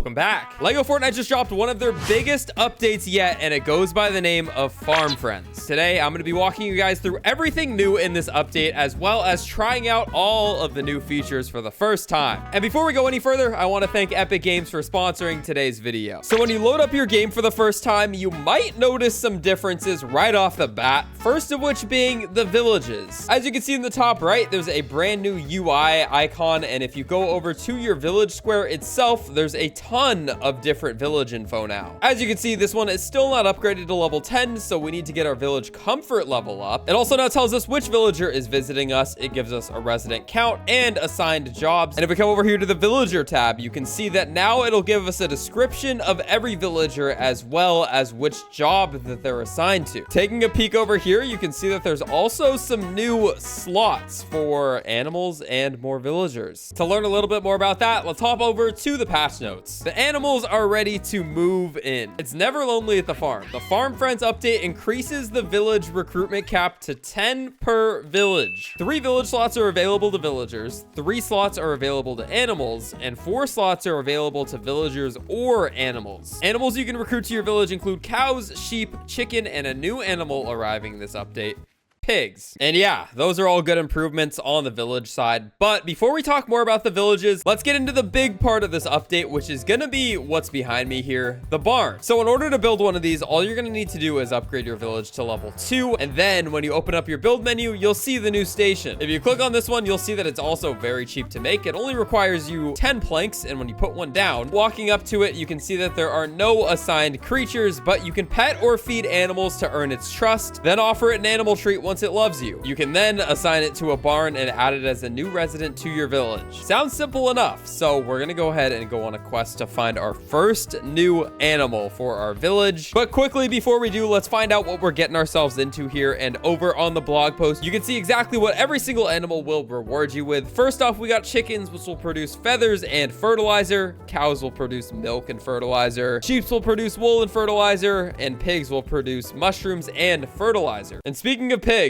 welcome back. LEGO Fortnite just dropped one of their biggest updates yet, and it goes by the name of Farm Friends. Today, I'm going to be walking you guys through everything new in this update, as well as trying out all of the new features for the first time. And before we go any further, I want to thank Epic Games for sponsoring today's video. So when you load up your game for the first time, you might notice some differences right off the bat, first of which being the villages. As you can see in the top right, there's a brand new UI icon, and if you go over to your village square itself, there's a ton of different village info now. As you can see, this one is still not upgraded to level 10, so we need to get our village comfort level up. It also now tells us which villager is visiting us. It gives us a resident count and assigned jobs. And if we come over here to the villager tab, you can see that now it'll give us a description of every villager as well as which job that they're assigned to. Taking a peek over here, you can see that there's also some new slots for animals and more villagers. To learn a little bit more about that, let's hop over to the patch notes. The animals are ready to move in. It's never lonely at the farm. The Farm Friends update increases the village recruitment cap to 10 per village. 3 village slots are available to villagers, 3 slots are available to animals, and 4 slots are available to villagers or animals. Animals you can recruit to your village include cows, sheep, chicken, and a new animal arriving this update, pigs. And yeah, those are all good improvements on the village side. But before we talk more about the villages, let's get into the big part of this update, which is gonna be what's behind me here, the barn. So in order to build one of these, all you're gonna need to do is upgrade your village to level 2. And then when you open up your build menu, you'll see the new station. If you click on this one, you'll see that it's also very cheap to make. It only requires you 10 planks. And when you put one down, walking up to it, you can see that there are no assigned creatures, but you can pet or feed animals to earn its trust, then offer it an animal treat once it loves you. You can then assign it to a barn and add it as a new resident to your village. Sounds simple enough. So we're gonna go ahead and go on a quest to find our first new animal for our village. But quickly before we do, let's find out what we're getting ourselves into here. And over on the blog post, you can see exactly what every single animal will reward you with. First off, we got chickens, which will produce feathers and fertilizer. Cows will produce milk and fertilizer. Sheep will produce wool and fertilizer. And pigs will produce mushrooms and fertilizer. And speaking of pigs,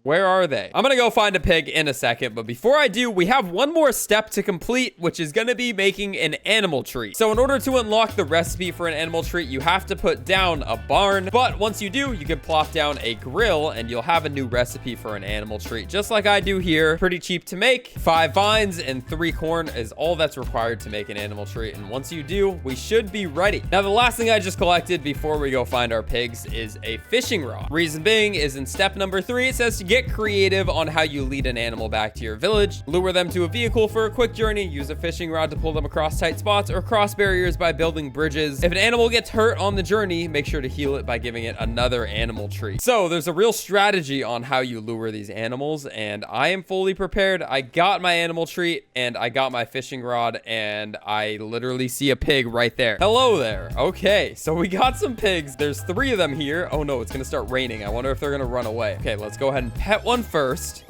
where are they? I'm gonna go find a pig in a second, but before I do, we have one more step to complete, which is gonna be making an animal treat. So in order to unlock the recipe for an animal treat, you have to put down a barn, but once you do, you can plop down a grill and you'll have a new recipe for an animal treat, just like I do here. Pretty cheap to make. 5 vines and 3 corn is all that's required to make an animal treat, and once you do, we should be ready. Now, the last thing I just collected before we go find our pigs is a fishing rod. Reason being is in step number 3, it says to get creative on how you lead an animal back to your village. Lure them to a vehicle for a quick journey. Use a fishing rod to pull them across tight spots or cross barriers by building bridges. If an animal gets hurt on the journey, make sure to heal it by giving it another animal treat. So there's a real strategy on how you lure these animals, and I am fully prepared. I got my animal treat and I got my fishing rod, and I literally see a pig right there. Hello there. Okay, so we got some pigs. There's 3 of them here. Oh no, it's gonna start raining. I wonder if they're gonna run away. Okay, let's go ahead and pet one first.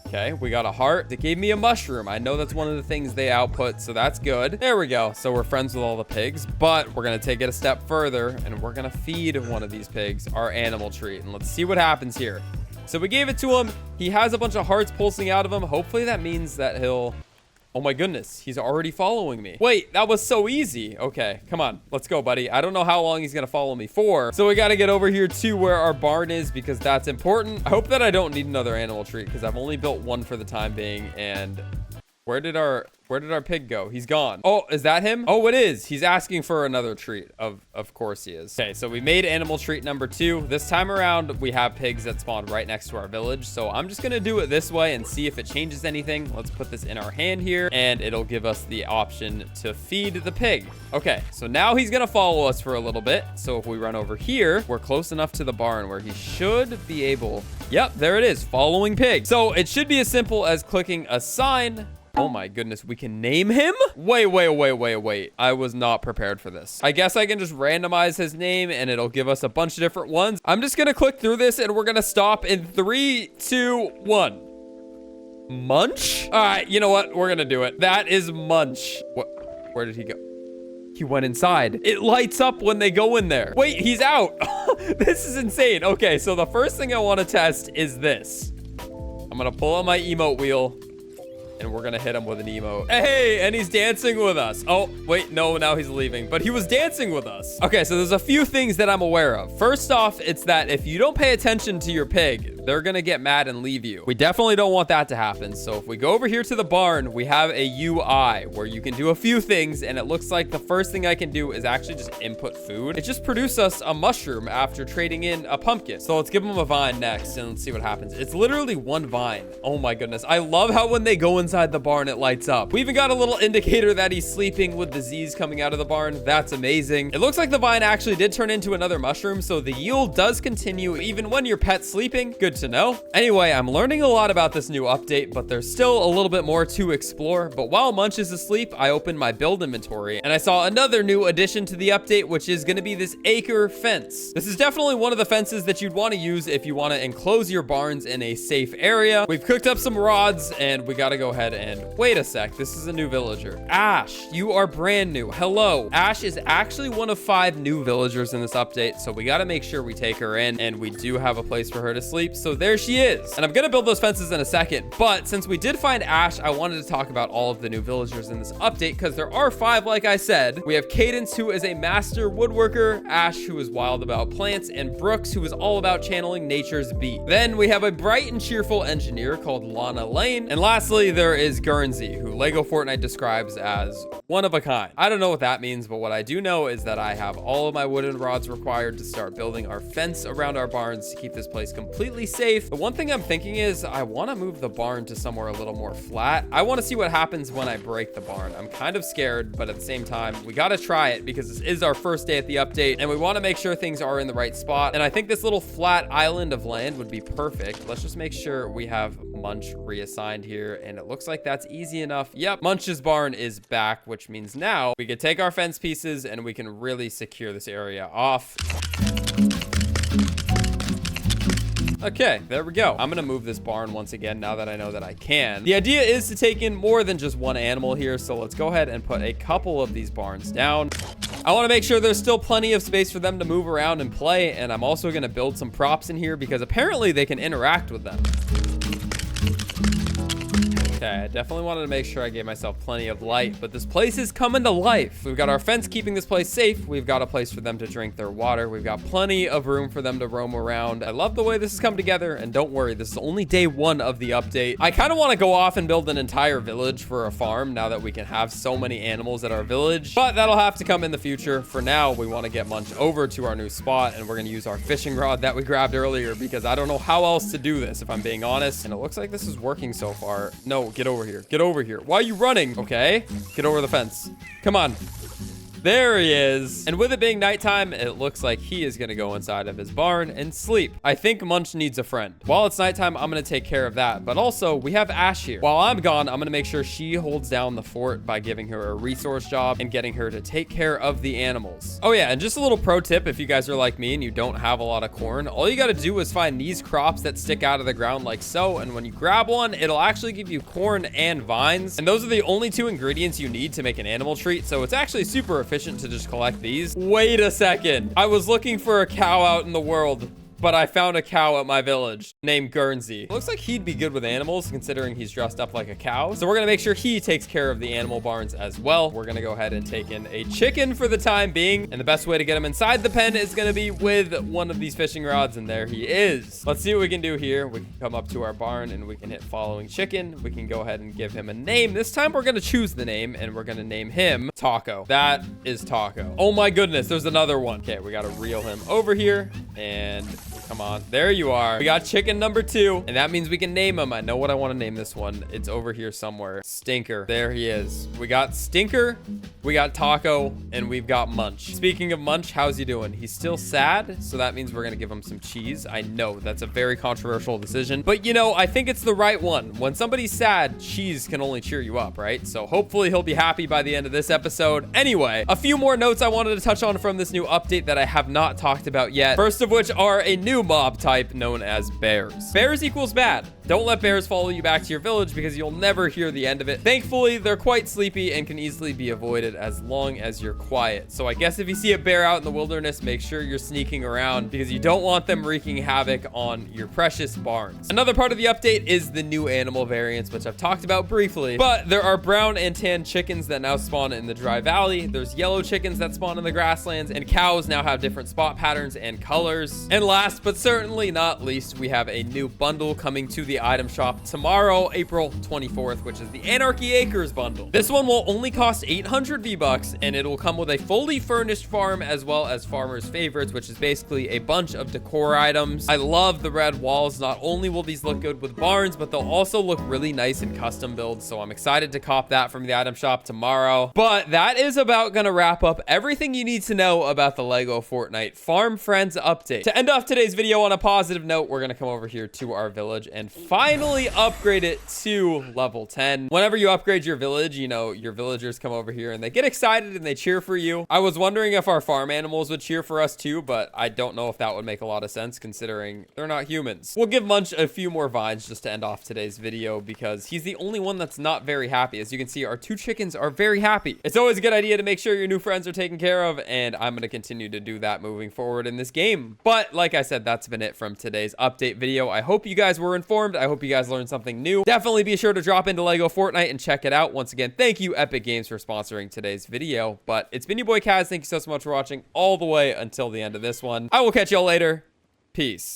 Okay, we got a heart. They gave me a mushroom. I know that's one of the things they output, so that's good. There we go. So we're friends with all the pigs, but we're gonna take it a step further and we're gonna feed one of these pigs our animal treat, and let's see what happens here. So we gave it to him. He has a bunch of hearts pulsing out of him. Hopefully that means that he'll... Oh my goodness, he's already following me. Wait, that was so easy. Okay, come on, let's go, buddy. I don't know how long he's gonna follow me for. So we gotta get over here to where our barn is because that's important. I hope that I don't need another animal treat because I've only built one for the time being. And where did our pig go? He's gone. Oh, is that him? Oh, it is. He's asking for another treat. Of course he is. Okay, so we made animal treat number 2. This time around, we have pigs that spawn right next to our village. So I'm just gonna do it this way and see if it changes anything. Let's put this in our hand here and it'll give us the option to feed the pig. Okay, so now he's gonna follow us for a little bit. So if we run over here, we're close enough to the barn where he should be able... Yep, there it is, following pig. So it should be as simple as clicking assign. Oh my goodness, we can name him? Wait. I was not prepared for this. I guess I can just randomize his name and it'll give us a bunch of different ones. I'm just gonna click through this and we're gonna stop in 3, 2, 1. Munch? All right, you know what? We're gonna do it. That is Munch. What? Where did he go? He went inside. It lights up when they go in there. Wait, he's out. This is insane. Okay, so the first thing I want to test is this. I'm gonna pull out my emote wheel. and we're gonna hit him with an emote. Hey, and he's dancing with us. Oh, wait, no, now he's leaving, but he was dancing with us. Okay, so there's a few things that I'm aware of. First off, it's that if you don't pay attention to your pig, they're gonna get mad and leave you. We definitely don't want that to happen. So if we go over here to the barn, we have a UI where you can do a few things, and it looks like the first thing I can do is actually just input food. It just produced us a mushroom after trading in a pumpkin. So let's give him a vine next and let's see what happens. It's literally one vine. Oh my goodness. I love how when they go inside the barn, it lights up. We even got a little indicator that he's sleeping with the Z's coming out of the barn. That's amazing. It looks like the vine actually did turn into another mushroom, so the yield does continue even when your pet's sleeping. Good to know. Anyway, I'm learning a lot about this new update, but there's still a little bit more to explore. But while Munch is asleep, I opened my build inventory and I saw another new addition to the update, which is going to be this acre fence. This is definitely one of the fences that you'd want to use if you want to enclose your barns in a safe area. We've cooked up some rods and we got to go ahead and wait a sec. This is a new villager. Ash, you are brand new. Hello. Ash is actually one of 5 new villagers in this update, so we got to make sure we take her in, and we do have a place for her to sleep. So there she is. And I'm going to build those fences in a second, but since we did find Ash, I wanted to talk about all of the new villagers in this update because there are 5, like I said. We have Cadence, who is a master woodworker, Ash, who is wild about plants, and Brooks, who is all about channeling nature's beat. Then we have a bright and cheerful engineer called Lana Lane. And lastly, there is Guernsey, who LEGO Fortnite describes as one of a kind. I don't know what that means, but what I do know is that I have all of my wooden rods required to start building our fence around our barns to keep this place completely safe. The one thing I'm thinking is I want to move the barn to somewhere a little more flat. I want to see what happens when I break the barn. I'm kind of scared, but at the same time, we got to try it because this is our first day at the update and we want to make sure things are in the right spot. And I think this little flat island of land would be perfect. Let's just make sure we have Munch reassigned here, and it looks like that's easy enough. Yep, Munch's Barn is back, which means now we can take our fence pieces and we can really secure this area off. Okay, there we go. I'm gonna move this barn once again now that I know that I can. The idea is to take in more than just one animal here, so let's go ahead and put a couple of these barns down. I want to make sure there's still plenty of space for them to move around and play, and I'm also going to build some props in here because apparently they can interact with them. Okay, I definitely wanted to make sure I gave myself plenty of light, but this place is coming to life. We've got our fence keeping this place safe. We've got a place for them to drink their water. We've got plenty of room for them to roam around. I love the way this has come together, and don't worry, this is only day 1 of the update. I kind of want to go off and build an entire village for a farm now that we can have so many animals at our village, but that'll have to come in the future. For now, we want to get Munch over to our new spot, and we're going to use our fishing rod that we grabbed earlier because I don't know how else to do this, if I'm being honest, and it looks like this is working so far. No, get over here. Get over here. Why are you running? Okay, get over the fence. Come on. There he is. And with it being nighttime, it looks like he is going to go inside of his barn and sleep. I think Munch needs a friend. While it's nighttime, I'm going to take care of that. But also, we have Ash here. While I'm gone, I'm going to make sure she holds down the fort by giving her a resource job and getting her to take care of the animals. Oh yeah, and just a little pro tip, if you guys are like me and you don't have a lot of corn, all you got to do is find these crops that stick out of the ground like so. And when you grab one, it'll actually give you corn and vines. And those are the only 2 ingredients you need to make an animal treat. So it's actually super efficient to just collect these. Wait a second. I was looking for a cow out in the world, but I found a cow at my village named Guernsey. Looks like he'd be good with animals considering he's dressed up like a cow. So we're gonna make sure he takes care of the animal barns as well. We're gonna go ahead and take in a chicken for the time being. And the best way to get him inside the pen is gonna be with one of these fishing rods. And there he is. Let's see what we can do here. We can come up to our barn and we can hit following chicken. We can go ahead and give him a name. This time we're gonna choose the name and we're gonna name him Taco. That is Taco. Oh my goodness, there's another one. Okay, we gotta reel him over here and come on. There you are. We got chicken number 2, and that means we can name him. I know what I want to name this one. It's over here somewhere. Stinker. There he is. We got Stinker, we got Taco, and we've got Munch. Speaking of Munch, how's he doing? He's still sad, so that means we're going to give him some cheese. I know that's a very controversial decision, but you know, I think it's the right one. When somebody's sad, cheese can only cheer you up, right? So hopefully he'll be happy by the end of this episode. Anyway, a few more notes I wanted to touch on from this new update that I have not talked about yet. First of which are a new new mob type known as bears. Bears equals bad. Don't let bears follow you back to your village because you'll never hear the end of it. Thankfully, they're quite sleepy and can easily be avoided as long as you're quiet. So I guess if you see a bear out in the wilderness, make sure you're sneaking around because you don't want them wreaking havoc on your precious barns. Another part of the update is the new animal variants, which I've talked about briefly, but there are brown and tan chickens that now spawn in the dry valley. There's yellow chickens that spawn in the grasslands, and cows now have different spot patterns and colors. And last but certainly not least, we have a new bundle coming to the item shop tomorrow, April 24th, which is the Anarchy Acres bundle. This one will only cost 800 V-Bucks, and it will come with a fully furnished farm as well as farmer's favorites, which is basically a bunch of decor items. I love the red walls. Not only will these look good with barns, but they'll also look really nice in custom builds, so I'm excited to cop that from the item shop tomorrow. But that is about gonna wrap up everything you need to know about the LEGO Fortnite Farm Friends update. To end off today's video on a positive note, we're gonna come over here to our village and finally upgrade it to level 10. Whenever you upgrade your village, you know, your villagers come over here and they get excited and they cheer for you. I was wondering if our farm animals would cheer for us too, but I don't know if that would make a lot of sense considering they're not humans. We'll give Munch a few more vines just to end off today's video because he's the only one that's not very happy. As you can see, our two chickens are very happy. It's always a good idea to make sure your new friends are taken care of, and I'm going to continue to do that moving forward in this game. But like I said, that's been it from today's update video. I hope you guys were informed. I hope you guys learned something new. Definitely be sure to drop into LEGO Fortnite and check it out. Once again, thank you Epic Games for sponsoring today's video. But it's been your boy Kaz. Thank you so much for watching all the way until the end of this one. I will catch y'all later. Peace.